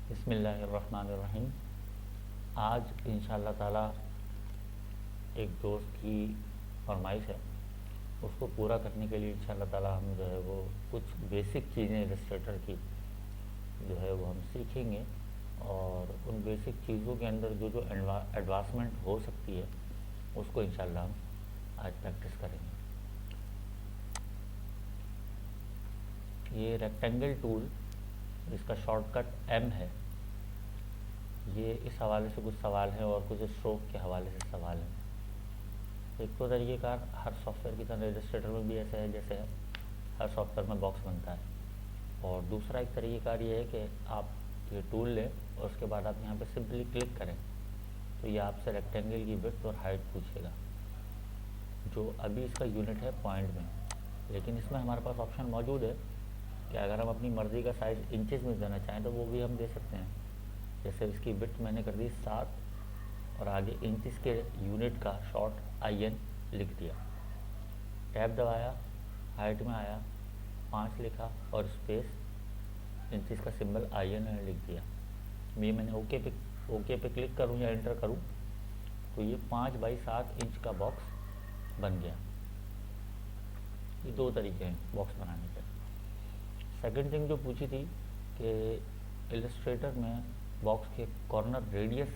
बिस्मिल्लाहिर्रहमानिर्रहीम। आज इंशाअल्लाह ताला एक दोस्त की फरमाइश है, उसको पूरा करने के लिए इंशाअल्लाह ताला हम जो है वो कुछ बेसिक चीज़ें इलस्ट्रेटर की जो है वो हम सीखेंगे और उन बेसिक चीज़ों के अंदर जो जो एडवांसमेंट हो सकती है उसको इंशाअल्लाह हम आज प्रैक्टिस करेंगे। ये रेक्टेंगल टूल, इसका शॉर्टकट एम है। ये इस हवाले से कुछ सवाल हैं और कुछ स्ट्रोक के हवाले से सवाल हैं। एक तो तरीक़ेकार हर सॉफ्टवेयर की तरह इलस्ट्रेटर में भी ऐसे है जैसे हर सॉफ्टवेयर में बॉक्स बनता है, और दूसरा एक तरीक़ेकार ये है कि आप ये टूल लें और उसके बाद आप यहाँ पे सिंपली क्लिक करें तो ये आपसे रेक्टेंगल की विड्थ और हाइट पूछेगा, जो अभी इसका यूनिट है पॉइंट में। लेकिन इसमें हमारे पास ऑप्शन मौजूद है कि अगर हम अपनी मर्ज़ी का साइज़ इंचेस में देना चाहें तो वो भी हम दे सकते हैं। जैसे इसकी विड्थ मैंने कर दी 7 और आगे इंचेस के यूनिट का शॉर्ट IN लिख दिया। टैब दबाया, हाइट में आया, 5 लिखा और स्पेस इंचेस का सिंबल IN लिख दिया। ये मैंने ओके पे क्लिक करूँ या एंटर करूँ तो ये 5 बाई 7 इंच का बॉक्स बन गया। ये दो तरीके हैं बॉक्स बनाने के। सेकंड थिंग जो पूछी थी कि इलस्ट्रेटर में बॉक्स के कॉर्नर रेडियस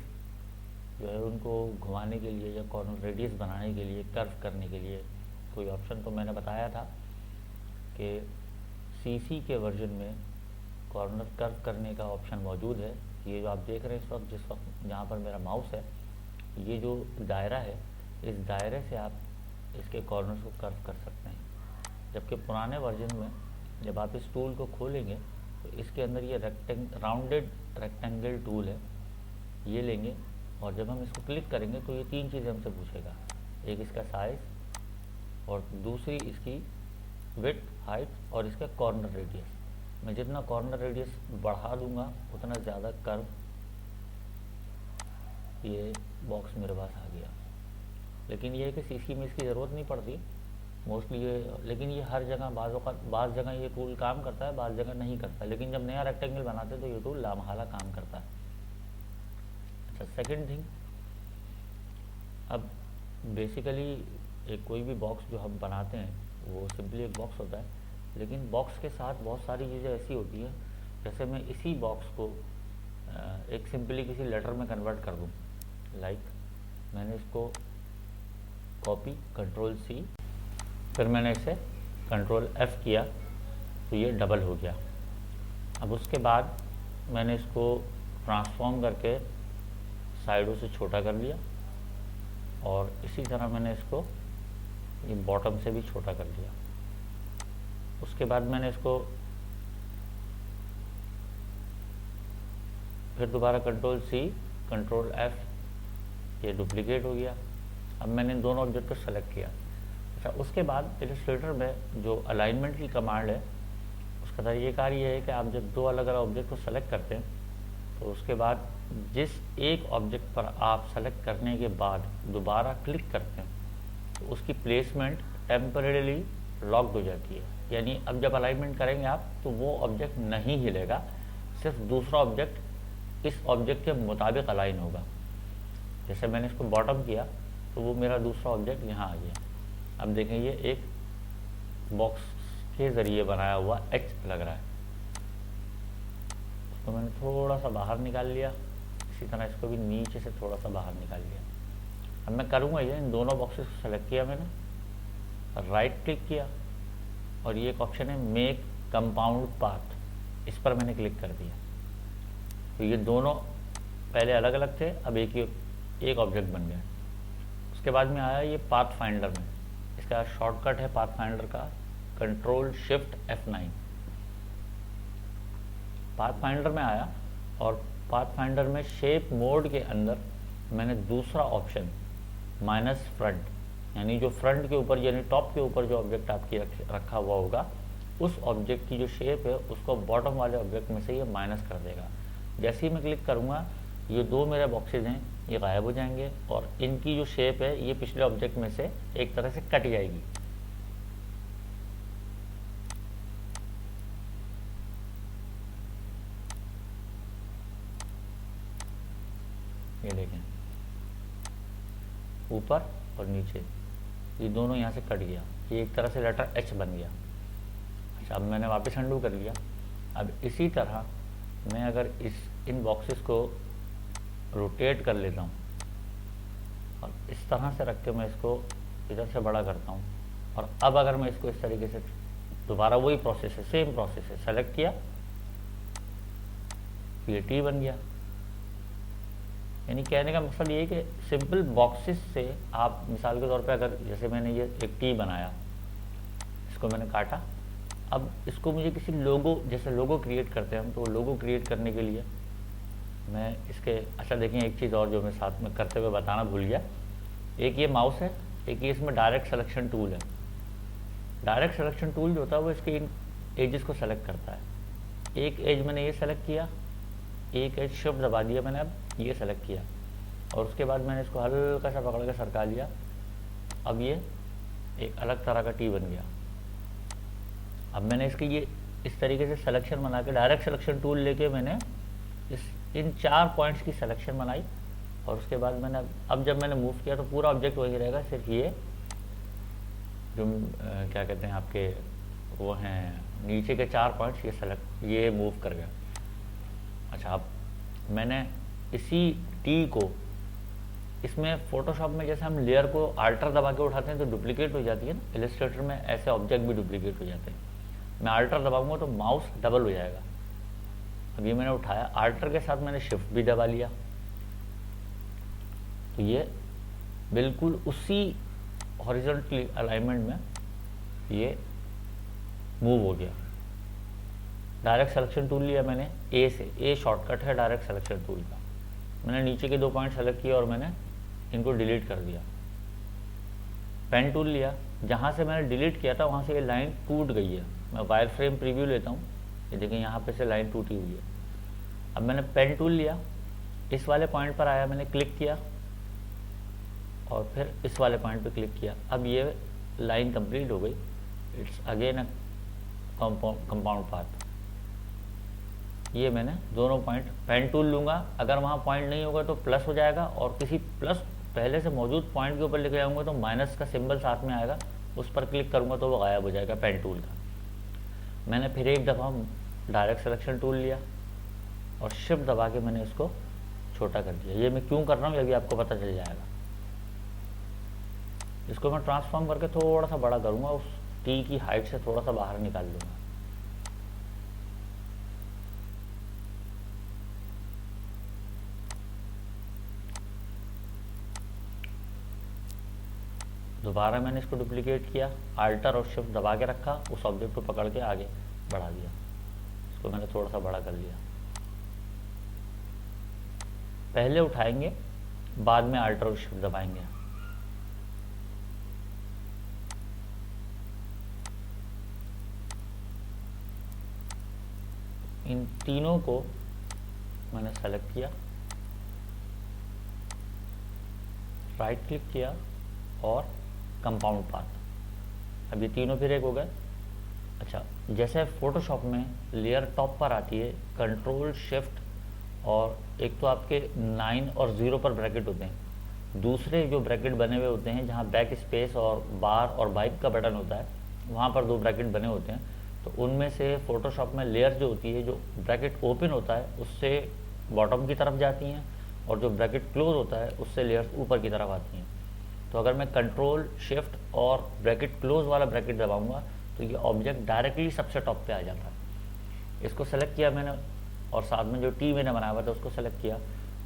जो है उनको घुमाने के लिए या कॉर्नर रेडियस बनाने के लिए, कर्व करने के लिए कोई ऑप्शन, तो मैंने बताया था कि CC के वर्जन में कॉर्नर कर्व करने का ऑप्शन मौजूद है। ये जो आप देख रहे हैं इस वक्त, जिस वक्त जहाँ पर मेरा माउस है, ये जो दायरा है, इस दायरे से आप इसके कॉर्नर को कर्व कर सकते हैं। जबकि पुराने वर्जन में जब आप इस टूल को खोलेंगे तो इसके अंदर ये राउंडेड रेक्टेंगल टूल है, ये लेंगे और जब हम इसको क्लिक करेंगे तो ये 3 चीज़ें हमसे पूछेगा। एक इसका साइज़ और दूसरी इसकी विड्थ, हाइट और इसका कॉर्नर रेडियस। मैं जितना कॉर्नर रेडियस बढ़ा दूंगा उतना ज़्यादा कर्व ये बॉक्स मेरे पास आ गया। लेकिन ये है कि CC में इसकी ज़रूरत नहीं पड़ती मोस्टली ये, लेकिन ये हर जगह बाज़ जगह ये टूल काम करता है, बाज़ जगह नहीं करता। लेकिन जब नया रेक्टेंगल बनाते हैं तो ये टूल लामहला काम करता है। अच्छा, सेकंड थिंग, अब बेसिकली एक कोई भी बॉक्स जो हम बनाते हैं वो सिंपली एक बॉक्स होता है, लेकिन बॉक्स के साथ बहुत सारी चीज़ें ऐसी होती हैं। जैसे मैं इसी बॉक्स को एक सिंपली किसी लेटर में कन्वर्ट कर दूँ, लाइक मैंने इसको कॉपी Ctrl+C, फिर मैंने इसे Ctrl+F किया तो ये डबल हो गया। अब उसके बाद मैंने इसको ट्रांसफॉर्म करके साइडों से छोटा कर लिया और इसी तरह मैंने इसको ये बॉटम से भी छोटा कर लिया। उसके बाद मैंने इसको फिर दोबारा Ctrl+C, Ctrl+F, ये डुप्लीकेट हो गया। अब मैंने इन दोनों ऑब्जेक्ट को सेलेक्ट किया। अच्छा, उसके बाद इलस्ट्रेटर में जो अलाइनमेंट की कमांड है उसका तरीक़ेकार ये है कि आप जब 2 अलग अलग ऑब्जेक्ट को सेलेक्ट करते हैं तो उसके बाद जिस एक ऑब्जेक्ट पर आप सेलेक्ट करने के बाद दोबारा क्लिक करते हैं तो उसकी प्लेसमेंट टेम्परेरीली लॉक्ड हो जाती है। यानी अब जब अलाइनमेंट करेंगे आप तो वो ऑब्जेक्ट नहीं हिलेगा, सिर्फ दूसरा ऑब्जेक्ट इस ऑब्जेक्ट के मुताबिक अलाइन होगा। जैसे मैंने इसको बॉटम किया तो वो मेरा दूसरा ऑब्जेक्ट यहाँ आ गया। अब देखें ये एक बॉक्स के ज़रिए बनाया हुआ H लग रहा है, उसको मैंने थोड़ा सा बाहर निकाल लिया। इसी तरह इसको भी नीचे से थोड़ा सा बाहर निकाल लिया। अब मैं करूँगा ये, इन दोनों बॉक्सेस को सेलेक्ट किया मैंने, राइट क्लिक किया और ये एक ऑप्शन है मेक कंपाउंड पाथ, इस पर मैंने क्लिक कर दिया। तो ये दोनों पहले अलग अलग थे, अब एक ऑब्जेक्ट बन गया। उसके बाद में आया ये पाथ फाइंडर में, इसका शॉर्टकट है पाथ फाइंडर का Ctrl+Shift+F9। पाथ फाइंडर में आया और पाथ फाइंडर में शेप मोड के अंदर मैंने दूसरा ऑप्शन -फ्रंट, यानी जो फ्रंट के ऊपर यानी टॉप के ऊपर जो ऑब्जेक्ट आपकी रखा हुआ होगा उस ऑब्जेक्ट की जो शेप है उसको बॉटम वाले ऑब्जेक्ट में से ये माइनस कर देगा। जैसे ही मैं क्लिक करूँगा ये 2 मेरे बॉक्सेज हैं ये गायब हो जाएंगे और इनकी जो शेप है ये पिछले ऑब्जेक्ट में से एक तरह से कट जाएगी। ये देखें, ऊपर और नीचे ये दोनों यहाँ से कट गया, ये एक तरह से लेटर एच बन गया। अच्छा, अब मैंने वापस अंडू कर लिया। अब इसी तरह मैं अगर इन बॉक्सेस को रोटेट कर लेता हूँ और इस तरह से रख के मैं इसको इधर से बड़ा करता हूँ, और अब अगर मैं इसको इस तरीके से दोबारा वही प्रोसेस है, सेम प्रोसेस है, सेलेक्ट किया, ये टी बन गया। यानी कहने का मकसद ये है कि सिंपल बॉक्सेस से आप मिसाल के तौर पे अगर जैसे मैंने ये एक टी बनाया, इसको मैंने काटा, अब इसको मुझे किसी लोगो, जैसे लोगो क्रिएट करते हैं हम, तो लोगो क्रिएट करने के लिए मैं इसके, अच्छा देखिए एक चीज़ और जो मैं साथ में करते हुए बताना भूल गया, एक ये माउस है, एक ये इसमें डायरेक्ट सिलेक्शन टूल है। डायरेक्ट सिलेक्शन टूल जो होता है वो इसके इन एजेस को सेलेक्ट करता है। एक एज मैंने ये सेलेक्ट किया, एक एज शिफ्ट दबा दिया मैंने, अब ये सेलेक्ट किया, और उसके बाद मैंने इसको हल्का सा पकड़ के सरका लिया, अब ये एक अलग तरह का टी बन गया। अब मैंने इसकी ये इस तरीके से सिलेक्शन बना के डायरेक्ट सिलेक्शन टूल लेके मैंने इन 4 पॉइंट्स की सिलेक्शन बनाई, और उसके बाद मैंने अब जब मैंने मूव किया तो पूरा ऑब्जेक्ट वही रहेगा, सिर्फ ये जो क्या कहते हैं आपके वो हैं नीचे के 4 पॉइंट्स ये मूव कर गया। अच्छा, अब मैंने इसी टी को इसमें फोटोशॉप में जैसे हम लेयर को अल्टर दबा के उठाते हैं तो डुप्लीकेट हो जाती है ना, इलस्ट्रेटर में ऐसे ऑब्जेक्ट भी डुप्लीकेट हो जाते हैं। मैं अल्टर दबाऊंगा तो माउस डबल हो जाएगा। अब ये मैंने उठाया, अल्टर के साथ मैंने शिफ्ट भी दबा लिया, तो ये बिल्कुल उसी हॉरिजॉन्टली अलाइनमेंट में ये मूव हो गया। डायरेक्ट सिलेक्शन टूल लिया मैंने ए से, ए शॉर्टकट है डायरेक्ट सिलेक्शन टूल का। मैंने नीचे के 2 पॉइंट सेलेक्ट किए और मैंने इनको डिलीट कर दिया। पेन टूल लिया, जहाँ से मैंने डिलीट किया था वहाँ से ये लाइन टूट गई है। मैं वायर फ्रेम प्रीव्यू लेता हूँ, ये देखें यहाँ पे से लाइन टूटी हुई है। अब मैंने पेन टूल लिया, इस वाले पॉइंट पर आया, मैंने क्लिक किया और फिर इस वाले पॉइंट पे क्लिक किया। अब ये लाइन कंप्लीट हो गई। It's again a compound path. ये मैंने दोनों पॉइंट, पेन टूल लूँगा, अगर वहाँ पॉइंट नहीं होगा तो प्लस हो जाएगा, और किसी प्लस पहले से मौजूद पॉइंट के ऊपर लेके जाऊँगा तो माइनस का सिंबल साथ में आएगा, उस पर क्लिक करूँगा तो वो गायब हो जाएगा पेन टूल का। मैंने फिर एक दफ़ा डायरेक्ट सिलेक्शन टूल लिया और शिफ्ट दबा के मैंने इसको छोटा कर दिया। ये मैं क्यों कर रहा हूँ ये भी आपको पता चल जाएगा। इसको मैं ट्रांसफॉर्म करके थोड़ा सा बड़ा करूँगा, उस टी की हाइट से थोड़ा सा बाहर निकाल दूँगा। दोबारा मैंने इसको डुप्लीकेट किया, अल्टर और शिफ्ट दबा के रखा, उस ऑब्जेक्ट को पकड़ के आगे बढ़ा दिया। इसको मैंने थोड़ा सा बड़ा कर लिया। पहले उठाएंगे, बाद में अल्टर और शिफ्ट दबाएंगे। इन तीनों को मैंने सेलेक्ट किया, राइट क्लिक किया और कंपाउंड पाथ। अब ये तीनों फिर एक हो गए। अच्छा, जैसे फोटोशॉप में लेयर टॉप पर आती है, कंट्रोल शिफ्ट और एक तो आपके 9 और 0 पर ब्रैकेट होते हैं, दूसरे जो ब्रैकेट बने हुए होते हैं जहाँ बैक स्पेस और बार और बाइक का बटन होता है, वहाँ पर 2 ब्रैकेट बने होते हैं। तो उनमें से फोटोशॉप में लेयर जो होती है, जो ब्रैकेट ओपन होता है उससे बॉटम की तरफ जाती हैं, और जो ब्रैकेट क्लोज होता है उससे लेयर्स ऊपर की तरफ आती हैं। तो अगर मैं कंट्रोल शिफ्ट और ब्रैकेट क्लोज वाला ब्रैकेट दबाऊंगा तो ये ऑब्जेक्ट डायरेक्टली सबसे टॉप पे आ जाता है। इसको सेलेक्ट किया मैंने, और साथ में जो टी मैंने बनाया हुआ था उसको सेलेक्ट किया,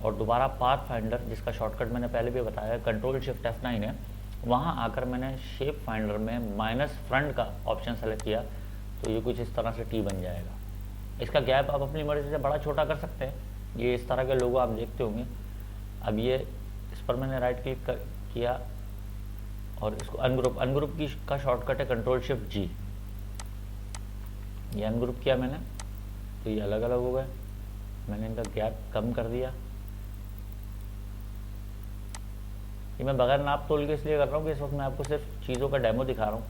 और दोबारा पाथ फाइंडर, जिसका शॉर्टकट मैंने पहले भी बताया कंट्रोल शिफ्ट F9 है, वहाँ आकर मैंने शेप फाइंडर में माइनस फ्रंट का ऑप्शन सेलेक्ट किया, तो ये कुछ इस तरह से टी बन जाएगा। इसका गैप आप अपनी मर्जी से बड़ा छोटा कर सकते हैं। ये इस तरह के लोगो आप देखते होंगे। अब ये इस पर मैंने राइट क्लिक किया और इसको अनग्रुप की का शॉर्टकट है कंट्रोल शिफ्ट G। ये अनग्रुप किया मैंने तो ये अलग अलग हो गए। मैंने इनका गैप कम कर दिया। ये मैं बगैर नाप तोल के इसलिए कर रहा हूँ कि इस वक्त मैं आपको सिर्फ चीज़ों का डेमो दिखा रहा हूँ।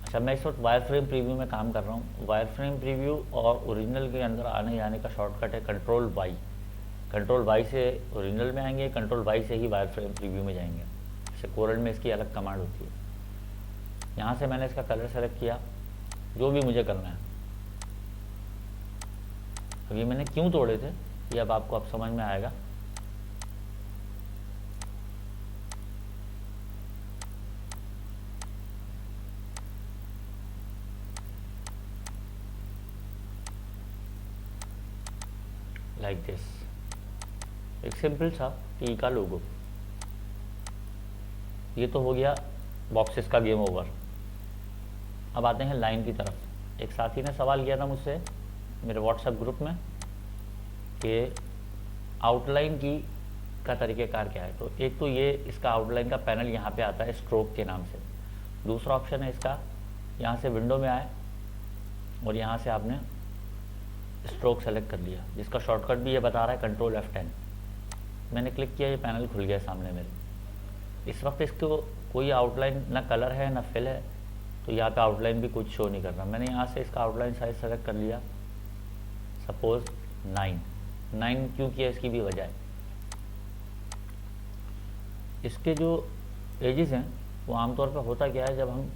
अच्छा, मैं इस वक्त वायर फ्रेम प्रीव्यू में काम कर रहा हूँ। वायर फ्रेम प्रीव्यू और ओरिजिनल के अंदर आने जाने का शॉर्टकट है कंट्रोल Y। कंट्रोल वाई से ओरिजिनल में आएंगे, कंट्रोल वाई से ही वायर फ्रेम प्रीव्यू में जाएंगे। जैसे कोरल में इसकी अलग कमांड होती है। यहाँ से मैंने इसका कलर सेलेक्ट किया, जो भी मुझे करना है। अब ये मैंने क्यों तोड़े थे ये अब आपको अब समझ में आएगा। लाइक दिस, एक सिंपल सा टी का लोगो। ये तो हो गया बॉक्सेस का गेम ओवर। अब आते हैं लाइन की तरफ। एक साथी ने सवाल किया था मुझसे मेरे व्हाट्सएप ग्रुप में कि आउटलाइन की का तरीक़ेकार क्या है। तो एक तो ये इसका आउटलाइन का पैनल यहाँ पे आता है स्ट्रोक के नाम से। दूसरा ऑप्शन है इसका, यहाँ से विंडो में आए और यहाँ से आपने स्ट्रोक सेलेक्ट कर लिया, जिसका शॉर्टकट भी ये बता रहा है कंट्रोल F10। मैंने क्लिक किया, ये पैनल खुल गया सामने मेरे। इस वक्त इसको कोई आउटलाइन ना कलर है ना फिल है, तो यहाँ पे आउटलाइन भी कुछ शो नहीं कर रहा। मैंने यहाँ से इसका आउटलाइन साइज सेलेक्ट कर लिया, सपोज 9 क्यों किया इसकी भी वजह है। इसके जो एजेस हैं वो आमतौर पर होता क्या है, जब हम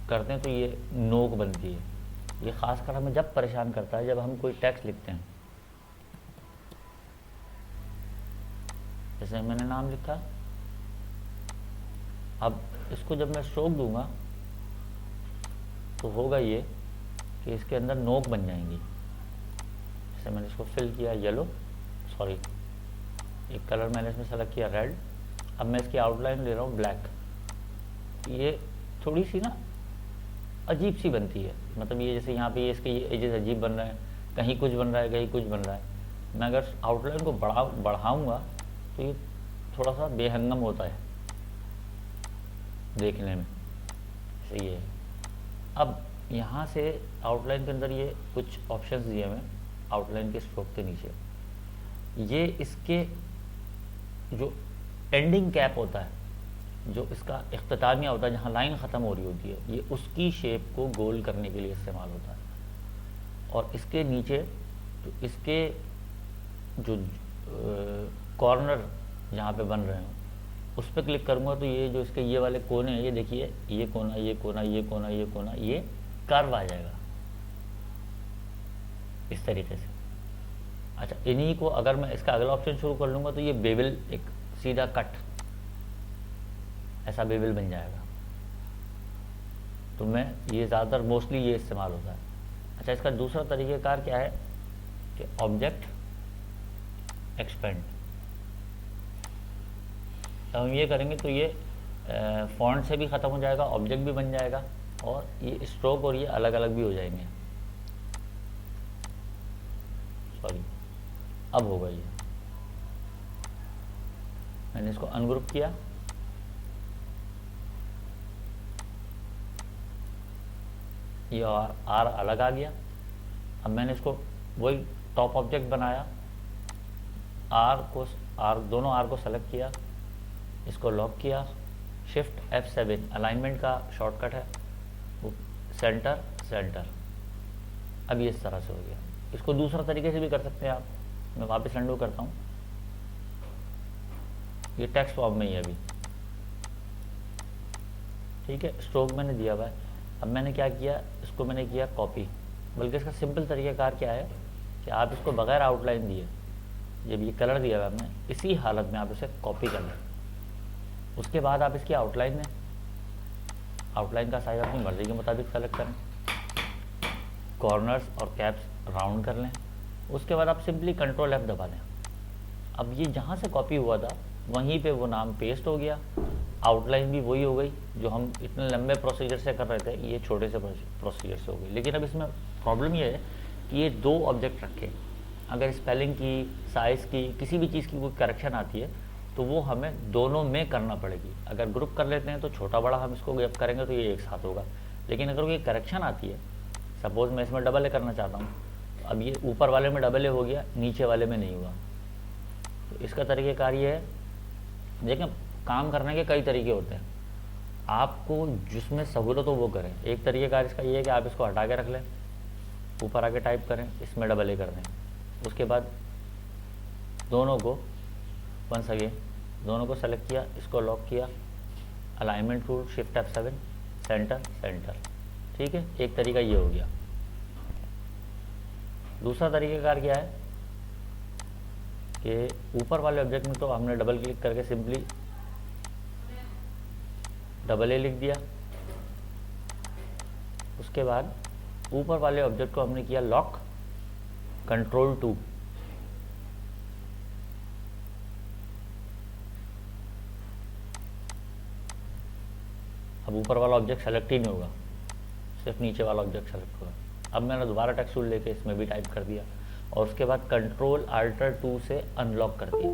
करते हैं तो ये नोक बनती है। ये खासकर हमें जब परेशान करता है जब हम कोई टेक्स्ट लिखते हैं। जैसे मैंने नाम लिखा, अब इसको जब मैं स्ट्रोक दूंगा तो होगा ये कि इसके अंदर नोक बन जाएंगी। जैसे मैंने इसको फिल किया येलो, सॉरी एक कलर मैंने इसमें सेलेक्ट किया रेड। अब मैं इसकी आउटलाइन ले रहा हूँ ब्लैक। ये थोड़ी सी ना अजीब सी बनती है, मतलब ये जैसे यहाँ पे ये इसके ये एजेस अजीब बन रहे हैं, कहीं कुछ बन रहा है कहीं कुछ बन रहा है। मैं अगर आउटलाइन को बढ़ाऊँगा तो ये थोड़ा सा बेहंगम होता है देखने में। जैसे ये अब यहाँ से आउटलाइन के अंदर ये कुछ ऑप्शंस दिए हुए हैं आउटलाइन के स्ट्रोक के नीचे। ये इसके जो एंडिंग कैप होता है, जो इसका इख्तितामिया होता है, जहाँ लाइन ख़त्म हो रही होती है, ये उसकी शेप को गोल करने के लिए इस्तेमाल होता है। और इसके नीचे तो इसके जो कॉर्नर जहाँ पे बन रहे हैं उस पर क्लिक करूँगा तो ये जो इसके ये वाले कोने हैं, ये देखिए ये कोना ये कोना ये कोना ये कोना, ये कर्व आ जाएगा इस तरीके से। अच्छा, इन्हीं को अगर मैं इसका अगला ऑप्शन शुरू कर लूँगा तो ये बेवल, एक सीधा कट ऐसा बेवल बन जाएगा। तो मैं ये ज़्यादातर मोस्टली ये इस्तेमाल होता है। अच्छा, इसका दूसरा तरीक़ेकार क्या है कि ऑब्जेक्ट एक्सपेंड। अब हम ये करेंगे तो ये फॉन्ट से भी ख़त्म हो जाएगा, ऑब्जेक्ट भी बन जाएगा और ये स्ट्रोक और ये अलग अलग भी हो जाएंगे। सॉरी, अब होगा ये। मैंने इसको अनग्रुप किया, ये आर अलग आ गया। अब मैंने इसको वही टॉप ऑब्जेक्ट बनाया, दोनों आर को सेलेक्ट किया, इसको लॉक किया, शिफ्ट F7 अलाइनमेंट का शॉर्टकट है, वो सेंटर। अब ये इस तरह से हो गया। इसको दूसरा तरीके से भी कर सकते हैं आप। मैं वापस अंडू करता हूँ, ये टेक्स्ट फॉर्म में ही है अभी, ठीक है। स्ट्रोक मैंने दिया हुआ है। अब मैंने क्या किया, इसको मैंने किया कॉपी। बल्कि इसका सिंपल तरीक़ाकार क्या है कि आप इसको बगैर आउटलाइन दिए, जब ये कलर दिया हुआ हमने, इसी हालत में आप इसे कॉपी कर लें। उसके बाद आप इसकी आउटलाइन में, आउटलाइन का साइज अपनी मर्ज़ी के मुताबिक सेलेक्ट करें, कॉर्नर्स और कैप्स राउंड कर लें। उसके बाद आप सिंपली कंट्रोल F दबा दें। अब ये जहाँ से कॉपी हुआ था वहीं पे वो नाम पेस्ट हो गया, आउटलाइन भी वही हो गई जो हम इतने लंबे प्रोसीजर से कर रहे थे, ये छोटे से प्रोसीजर से हो गई। लेकिन अब इसमें प्रॉब्लम ये है कि ये दो ऑब्जेक्ट रखे, अगर स्पेलिंग की, साइज़ की, किसी भी चीज़ की कोई करेक्शन आती है तो वो हमें दोनों में करना पड़ेगी। अगर ग्रुप कर लेते हैं तो छोटा बड़ा हम इसको गैप करेंगे तो ये एक साथ होगा। लेकिन अगर कोई करेक्शन आती है, सपोज़ मैं इसमें डबल ए करना चाहता हूँ, अब ये ऊपर वाले में डबल ए हो गया, नीचे वाले में नहीं हुआ। तो इसका तरीक़ेकार ये है, देखिए काम करने के कई तरीके होते हैं, आपको जिसमें सहूलत हो वो करें। एक तरीक़ेकार इसका ये है कि आप इसको हटा के रख लें, ऊपर आके टाइप करें, इसमें डबल ए कर दें, उसके बाद दोनों को वंस अगेन दोनों को सेलेक्ट किया, इसको लॉक किया, alignment tool shift F7, centre centre. ठीक है, एक तरीका ये हो गया। दूसरा तरीक़ाकार क्या है कि ऊपर वाले ऑब्जेक्ट में तो हमने डबल क्लिक करके सिंपली डबल ए लिख दिया, उसके बाद ऊपर वाले ऑब्जेक्ट को हमने किया लॉक, Ctrl+2, अब ऊपर वाला ऑब्जेक्ट सेलेक्ट ही नहीं होगा, सिर्फ नीचे वाला ऑब्जेक्ट सेलेक्ट होगा। अब मैंने दोबारा टेक्स्ट टूल लेके इसमें भी टाइप कर दिया और उसके बाद Ctrl+Alt+2 से अनलॉक कर दिया,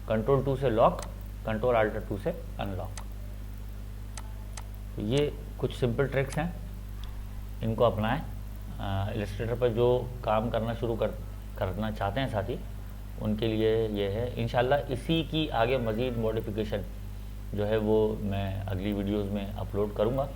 Ctrl+2 से लॉक, Ctrl+Alt+2 से अनलॉक। ये कुछ सिंपल ट्रिक्स हैं, इनको अपनाएं। इलस्ट्रेटर पर जो काम करना करना चाहते हैं साथी, उनके लिए ये है। इंशाल्लाह इसी की आगे मज़ीद मॉडिफिकेशन जो है वो मैं अगली वीडियोज़ में अपलोड करूँगा।